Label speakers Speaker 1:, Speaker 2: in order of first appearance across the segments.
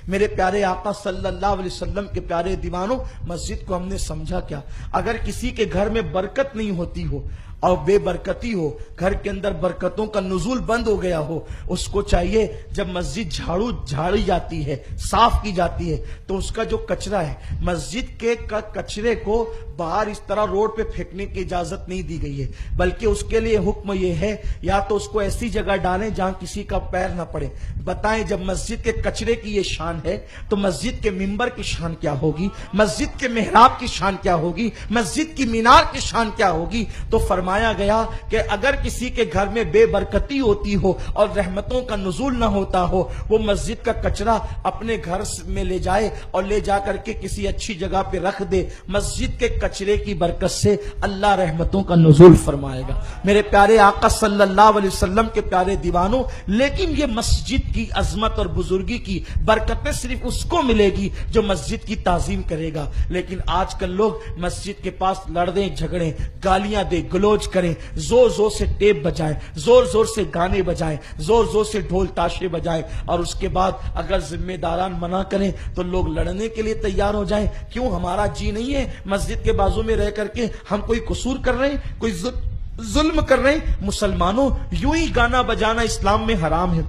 Speaker 1: میرے پیارے آقا صلی اللہ علیہ وسلم کے پیارے دیوانوں، مسجد کو ہم نے سمجھا کیا؟ اگر کسی کے گھر میں برکت نہیں ہوتی ہو اور بے برکتی ہو، گھر کے اندر برکتوں کا نزول بند ہو گیا ہو، اس کو چاہیے جب مسجد جھاڑی جاتی ہے، صاف کی جاتی ہے، تو اس کا جو کچرا ہے، مسجد کے کچرے کو باہر اس طرح روڈ پہ پھینکنے کی اجازت نہیں دی گئی ہے، بلکہ اس کے لیے حکم یہ ہے یا تو اس کو ایسی جگہ ڈالیں جہاں کسی کا پیر نہ پڑے۔ بتائیں جب مسجد کے کچرے کی یہ شان ہے تو مسجد کے منبر کی شان کیا ہوگی، مسجد کے محراب کی شان کیا ہوگی، مسجد کی مینار کی شان کیا ہوگی؟ تو فرمایا گیا کہ اگر کسی کے گھر میں بے برکتی ہوتی ہو اور رحمتوں کا نزول نہ ہوتا ہو، وہ مسجد کا کچرا اپنے گھر میں لے جائے اور لے جا کر کے کسی اچھی جگہ پہ رکھ دے، مسجد کے کچرے کی برکت سے اللہ رحمتوں کا نزول فرمائے گا۔ میرے پیارے آقا صلی اللہ علیہ وسلم کے پیارے دیوانوں، لیکن یہ مسجد کی عظمت اور بزرگی کی برکتیں صرف اس کو ملے گی جو مسجد کی تعظیم کرے گا۔ لیکن آج کل لوگ مسجد کے پاس لڑیں جھگڑیں، گالیاں دے گلوچ کریں، زور زور سے ٹیپ بجائیں، زور زور سے گانے بجائیں، زور زور سے ڈھول تاشے بجائیں، اور اس کے بعد اگر ذمہ داران منع کریں تو لوگ لڑنے کے لیے تیار ہو جائیں۔ کیوں؟ ہمارا جی نہیں ہے مسجد کے بازو میں رہ کر کے ہم کوئی قصور کر رہے ہیں، کوئی ظلم کر رہے ہیں؟ مسلمانوں، یوں ہی گانا بجانا اسلام میں حرام ہے۔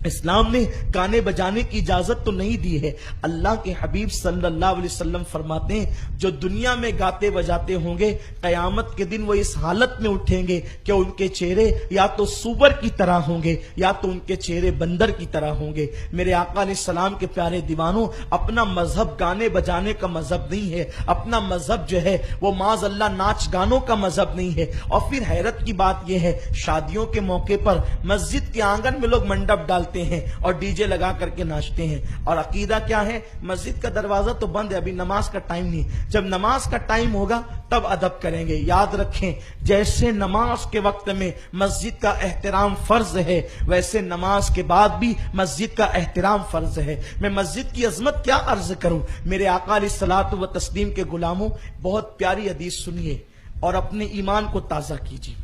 Speaker 1: اسلام نے گانے بجانے کی اجازت تو نہیں دی ہے۔ اللہ کے حبیب صلی اللہ علیہ وسلم فرماتے ہیں جو دنیا میں گاتے بجاتے ہوں گے، قیامت کے دن وہ اس حالت میں اٹھیں گے کہ ان کے چہرے یا تو سور کی طرح ہوں گے یا تو ان کے چہرے بندر کی طرح ہوں گے۔ میرے آقا علیہ السلام کے پیارے دیوانوں، اپنا مذہب گانے بجانے کا مذہب نہیں ہے، اپنا مذہب جو ہے وہ معاذ اللہ ناچ گانوں کا مذہب نہیں ہے۔ اور پھر حیرت کی بات یہ ہے، شادیوں کے موقع پر مسجد کے آنگن میں لوگ منڈپ ڈالتے ہیں اور ڈی جے لگا کر کے ناچتے ہیں، اور عقیدہ کیا ہے؟ مسجد کا دروازہ تو بند ہے، ابھی نماز کا ٹائم نہیں، جب نماز کا ٹائم ہوگا تب ادب کریں گے۔ یاد رکھیں، جیسے نماز کے وقت میں مسجد کا احترام فرض ہے، ویسے نماز کے بعد بھی مسجد کا احترام فرض ہے۔ میں مسجد کی عظمت کیا عرض کروں؟ میرے آقا علیہ الصلوۃ والتسلیم کے غلاموں، بہت پیاری حدیث سنیے اور اپنے ایمان کو تازہ کیجیے۔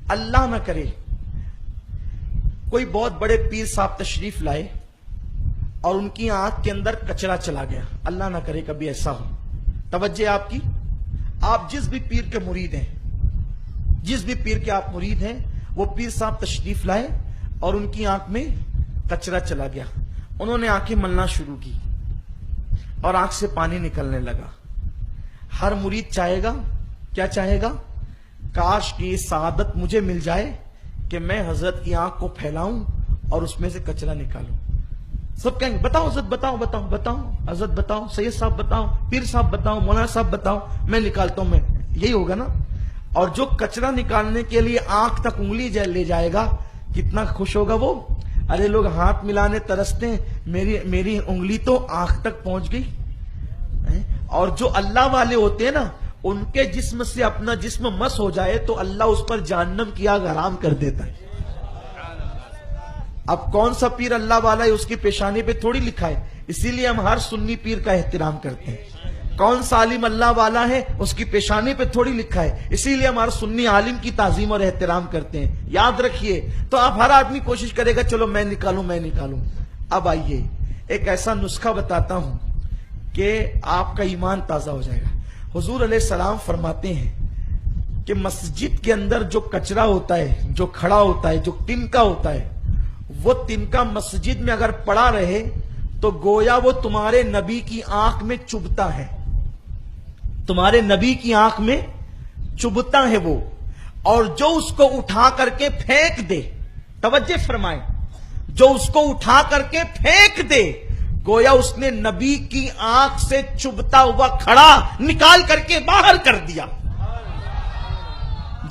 Speaker 1: اللہ نہ کرے کوئی بہت بڑے پیر صاحب تشریف لائے اور ان کی آنکھ کے اندر کچرا چلا گیا، اللہ نہ کرے کبھی ایسا ہو۔ توجہ آپ کی، آپ جس بھی پیر کے مرید ہیں، جس بھی پیر کے آپ مرید ہیں، وہ پیر صاحب تشریف لائے اور ان کی آنکھ میں کچرا چلا گیا، انہوں نے آنکھیں ملنا شروع کی اور آنکھ سے پانی نکلنے لگا۔ ہر مرید چاہے گا، کیا چاہے گا؟ کاش کی سعادت مجھے مل جائے کہ میں حضرت کی آنکھ کو پھیلاؤں اور اس میں سے کچرا نکالوں۔ سب کہیں گے بتاؤ حضرت، بتاؤ بتاؤ بتاؤ حضرت، بتاؤ سید صاحب، بتاؤ پیر صاحب، بتاؤ مولانا صاحب، بتاؤ، میں نکالتا ہوں، میں، یہی ہوگا نا۔ اور جو کچرا نکالنے کے لیے آنکھ تک انگلی لے جائے گا، کتنا خوش ہوگا وہ۔ ارے لوگ ہاتھ ملانے ترستے ہیں، میری انگلی تو آنکھ تک پہنچ گئی۔ اور جو اللہ والے ہوتے ہیں نا، ان کے جسم سے اپنا جسم مس ہو جائے تو اللہ اس پر جہنم کی آگ حرام کر دیتا ہے۔ اب کون سا پیر اللہ والا ہے اس کی پیشانی پہ تھوڑی لکھا ہے، اسی لیے ہم ہر سنی پیر کا احترام کرتے ہیں۔ کون سا عالم اللہ والا ہے اس کی پیشانی پہ تھوڑی لکھا ہے، اسی لیے ہم ہر سنی عالم کی تعظیم اور احترام کرتے ہیں۔ یاد رکھیے، تو اب ہر آدمی کوشش کرے گا چلو میں نکالوں میں نکالوں۔ اب آئیے ایک ایسا نسخہ بتاتا ہوں کہ آپ کا ایمان تازہ ہو جائے گا۔ حضور علیہ السلام فرماتے ہیں کہ مسجد کے اندر جو کچرا ہوتا ہے، جو کھڑا ہوتا ہے، جو تنکا ہوتا ہے، وہ تنکا مسجد میں اگر پڑا رہے تو گویا وہ تمہارے نبی کی آنکھ میں چبھتا ہے، تمہارے نبی کی آنکھ میں چبھتا ہے وہ، اور جو اس کو اٹھا کر کے پھینک دے، توجہ فرمائیں، جو اس کو اٹھا کر کے پھینک دے، گویا اس نے نبی کی آنکھ سے چبھتا ہوا کھڑا نکال کر کے باہر کر دیا۔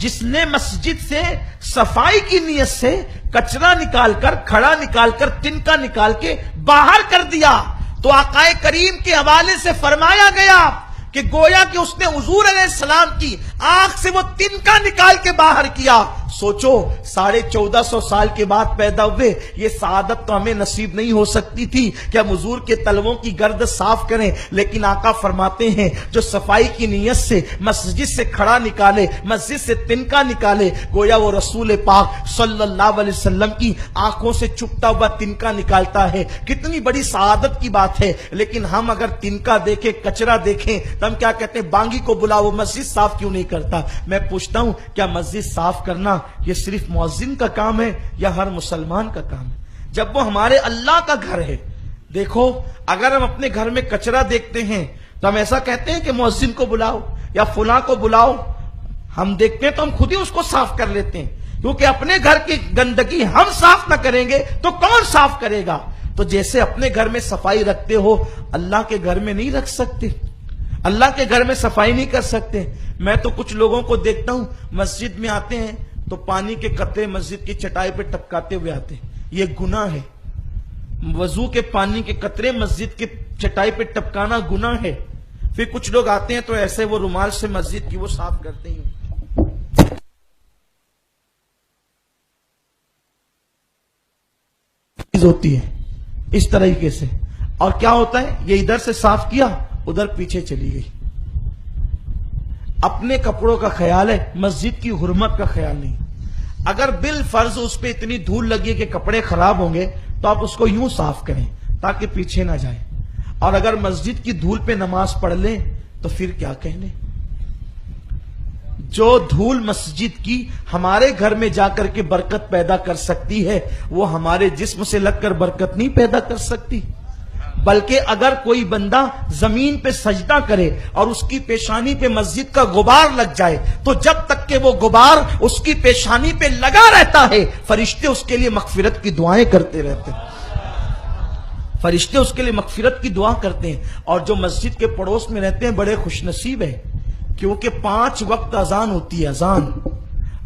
Speaker 1: جس نے مسجد سے صفائی کی نیت سے کچرا نکال کر، کھڑا نکال کر، تنکا نکال کے باہر کر دیا، تو آقا کریم کے حوالے سے فرمایا گیا کہ گویا کہ اس نے حضور علیہ السلام کی آنکھ سے وہ تنکا نکال کے باہر کیا۔ سوچو 1450 سال کے بعد پیدا ہوئے، یہ سعادت تو ہمیں نصیب نہیں ہو سکتی تھی کہ ہم حضور کے تلووں کی گرد صاف کریں، لیکن آقا فرماتے ہیں جو صفائی کی نیت سے مسجد سے کھڑا نکالے، مسجد سے تنکا نکالے، گویا وہ رسول پاک صلی اللہ علیہ وسلم کی آنکھوں سے چپتا ہوا تنکا نکالتا ہے۔ کتنی بڑی سعادت کی بات ہے، لیکن ہم اگر تنکا دیکھیں، کچرا دیکھیں تو ہم کیا کہتے ہیں، بانگی کو بلاؤ، مسجد صاف کیوں نہیں کرتا؟ میں پوچھتا ہوں کیا مسجد صاف کرنا یہ صرف مؤذن کا کام ہے یا ہر مسلمان کا کام ہے؟ جب وہ ہمارے اللہ کا گھر ہے۔ دیکھو اگر ہم اپنے گھر میں کچرا دیکھتے ہیں تو ہم ایسا کہتے ہیں کہ مؤذن کو بلاؤ یا فلاں کو بلاؤ، ہم دیکھتے ہیں تو ہم خود ہی اس کو صاف کر لیتے ہیں، کیونکہ اپنے گھر کی گندگی ہم صاف نہ کریں گے تو کون صاف کرے گا؟ تو جیسے اپنے گھر میں صفائی رکھتے ہو، اللہ کے گھر میں نہیں رکھ سکتے، اللہ کے گھر میں صفائی نہیں کر سکتے۔ میں تو کچھ لوگوں کو دیکھتا ہوں مسجد میں آتے ہیں تو پانی کے قطرے مسجد کی چٹائی پہ ٹپکاتے ہوئے آتے ہیں، یہ گناہ ہے۔ وضو کے پانی کے قطرے مسجد کی چٹائی پہ ٹپکانا گناہ ہے۔ پھر کچھ لوگ آتے ہیں تو ایسے وہ رومال سے مسجد کی وہ صاف کرتے ہیں۔ ہوتی ہے اس طریقے سے، اور کیا ہوتا ہے، یہ ادھر سے صاف کیا، ادھر پیچھے چلی گئی۔ اپنے کپڑوں کا خیال ہے، مسجد کی حرمت کا خیال نہیں۔ اگر بالفرض اس پہ اتنی دھول لگی کہ کپڑے خراب ہوں گے تو آپ اس کو یوں صاف کریں تاکہ پیچھے نہ جائے، اور اگر مسجد کی دھول پہ نماز پڑھ لیں تو پھر کیا کہنے۔ جو دھول مسجد کی ہمارے گھر میں جا کر کے برکت پیدا کر سکتی ہے، وہ ہمارے جسم سے لگ کر برکت نہیں پیدا کر سکتی۔ بلکہ اگر کوئی بندہ زمین پہ سجدہ کرے اور اس کی پیشانی پہ مسجد کا غبار لگ جائے تو جب تک کہ وہ غبار اس کی پیشانی پہ لگا رہتا ہے، فرشتے اس کے لیے مغفرت کی دعائیں کرتے رہتے ہیں، فرشتے اس کے لیے مغفرت کی دعا کرتے ہیں۔ اور جو مسجد کے پڑوس میں رہتے ہیں بڑے خوش نصیب ہیں، کیونکہ 5 وقت اذان ہوتی ہے، اذان،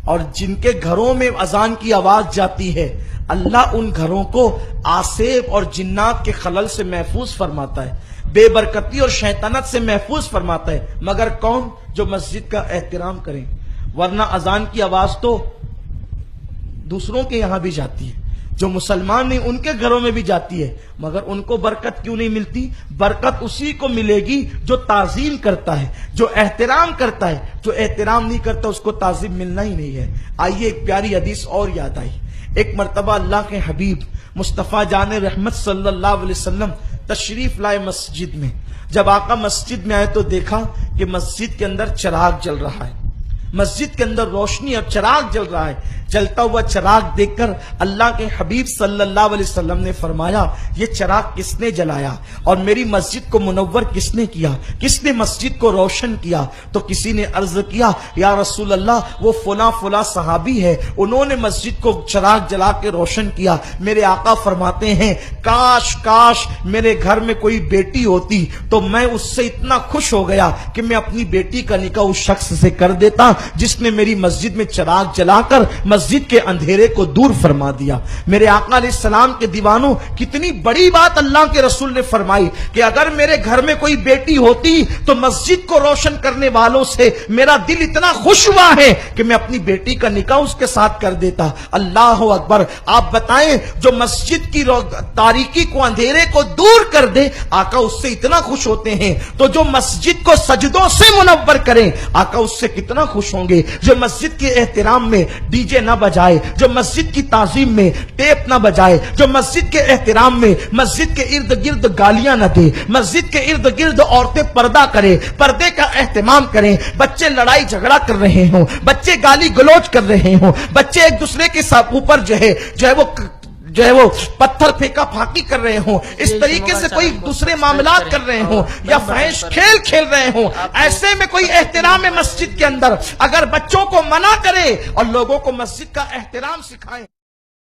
Speaker 1: اور جن کے گھروں میں اذان کی آواز جاتی ہے اللہ ان گھروں کو آسیب اور جنات کے خلل سے محفوظ فرماتا ہے، بے برکتی اور شیطنت سے محفوظ فرماتا ہے، مگر کون؟ جو مسجد کا احترام کریں۔ ورنہ اذان کی آواز تو دوسروں کے یہاں بھی جاتی ہے، جو مسلمان نہیں ان کے گھروں میں بھی جاتی ہے، مگر ان کو برکت کیوں نہیں ملتی؟ برکت اسی کو ملے گی جو تعظیم کرتا ہے، جو احترام کرتا ہے۔ جو احترام نہیں کرتا اس کو تعظیم ملنا ہی نہیں ہے۔ آئیے ایک پیاری حدیث اور یاد آئی۔ ایک مرتبہ اللہ کے حبیب مصطفیٰ جان رحمت صلی اللہ علیہ وسلم تشریف لائے مسجد میں۔ جب آقا مسجد میں آئے تو دیکھا کہ مسجد کے اندر چراغ جل رہا ہے، مسجد کے اندر روشنی اور چراغ جل رہا ہے۔ جلتا ہوا چراغ دیکھ کر اللہ کے حبیب صلی اللہ علیہ وسلم نے فرمایا یہ چراغ کس نے جلایا اور میری مسجد کو منور کس نے کیا، کس نے مسجد کو روشن کیا؟ تو کسی نے عرض کیا یا رسول اللہ وہ فلاں فلاں صحابی ہے، انہوں نے مسجد کو چراغ جلا کے روشن کیا۔ میرے آقا فرماتے ہیں کاش کاش میرے گھر میں کوئی بیٹی ہوتی تو میں اس سے اتنا خوش ہو گیا کہ میں اپنی بیٹی کا نکاح اس شخص سے کر دیتا جس نے میری مسجد میں چراغ جلا کر مسجد کے اندھیرے کو دور فرما دیا۔ میرے آقا علیہ السلام کے دیوانوں، کتنی بڑی بات اللہ کے رسول نے فرمائی کہ اگر میرے گھر میں کوئی بیٹی ہوتی تو مسجد کو روشن کرنے والوں سے میرا دل اتنا خوش ہوا ہے کہ میں اپنی بیٹی کا نکاح اس کے ساتھ کر دیتا۔ اللہ اکبر! آپ بتائیں جو مسجد کی تاریکی کو، اندھیرے کو دور کر دے، آقا اس سے اتنا خوش ہوتے ہیں، تو جو مسجد کو سجدوں سے منور کریں آقا اس سے کتنا خوش ہوں گے۔ جو مسجد کے احترام میں ڈی جے نہ بجائے، جو مسجد کی تعظیم میں ٹیپ نہ بجائے، جو مسجد کے احترام میں مسجد کے ارد گرد گالیاں نہ دے، مسجد کے ارد گرد عورتیں پردہ کریں، پردے کا اہتمام کریں، بچے لڑائی جھگڑا کر رہے ہوں، بچے گالی گلوچ کر رہے ہوں، بچے ایک دوسرے کے اوپر جو ہے وہ پتھر پھینکا پھاکی کر رہے ہوں، اس طریقے سے کوئی دوسرے معاملات کر رہے ہوں یا فحش کھیل رہے ہوں، ایسے میں کوئی احترام مسجد کے اندر اگر بچوں کو منع کرے اور لوگوں کو مسجد کا احترام سکھائے۔